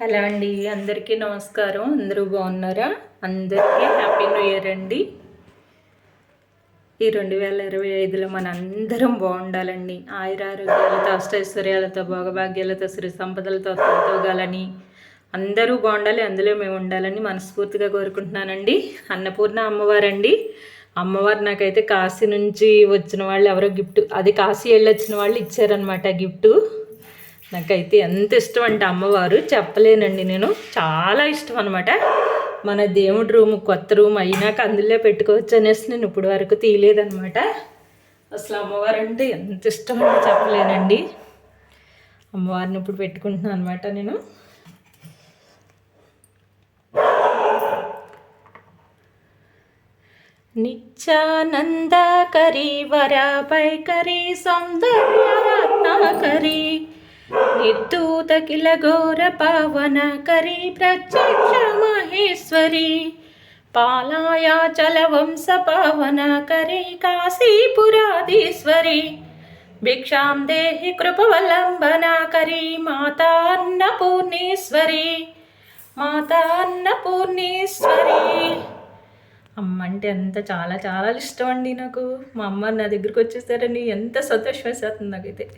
Hello అండి, అందరికీ నమస్కారం. అందరూ బాగున్నారా? అందరికీ హ్యాపీ న్యూ ఇయర్ అండి. ఈ 2025లో మన అందరం బాగుండాలండి. ఆయురారోగ్యాలతో, అష్టైశ్వర్యాలతో, భోగభాగ్యాలతో, శ్రీ సంపదలతో తోగాలని, అందరూ బాగుండాలి, అందులో మేము ఉండాలని మనస్ఫూర్తిగా కోరుకుంటున్నానండి. అన్నపూర్ణ అమ్మవారండి. అమ్మవారు నాకైతే కాశీ నుంచి వచ్చిన వాళ్ళు ఎవరో గిఫ్ట్, అది కాశీ వెళ్ళొచ్చిన వాళ్ళు ఇచ్చారనమాట గిఫ్ట్. నాకైతే ఎంత ఇష్టం అంటే అమ్మవారు చెప్పలేనండి. నేను చాలా ఇష్టం అనమాట. మన దేవుడి రూమ్, కొత్త రూమ్ అయినాక అందులో పెట్టుకోవచ్చు అనేసి నేను ఇప్పుడు వరకు తీయలేదనమాట. అసలు అమ్మవారు అంటే ఎంత ఇష్టం అంటే చెప్పలేనండి. అమ్మవారిని ఇప్పుడు పెట్టుకుంటున్నాను అనమాట నేను. నిత్యానందకరి వరపైకరి సౌందర్య రత్నాకరి నిర్దూత కిల ఘోర పావన కరి ప్రత్యక్ష మహేశ్వరి పాలాయాచల వంశ పావన కరి కాశీపురాధీశ్వరి భిక్షాం దేహి కృపవలంబన కరి మాతా అన్నపూర్ణేశ్వరి మాతా అన్నపూర్ణేశ్వరి. అమ్మ అంటే ఎంత చాలా చాలా ఇష్టం అండి నాకు. మా అమ్మ నా దగ్గరికి వచ్చేసారని ఎంత సంతోషం వేసేస్తుంది నాకైతే.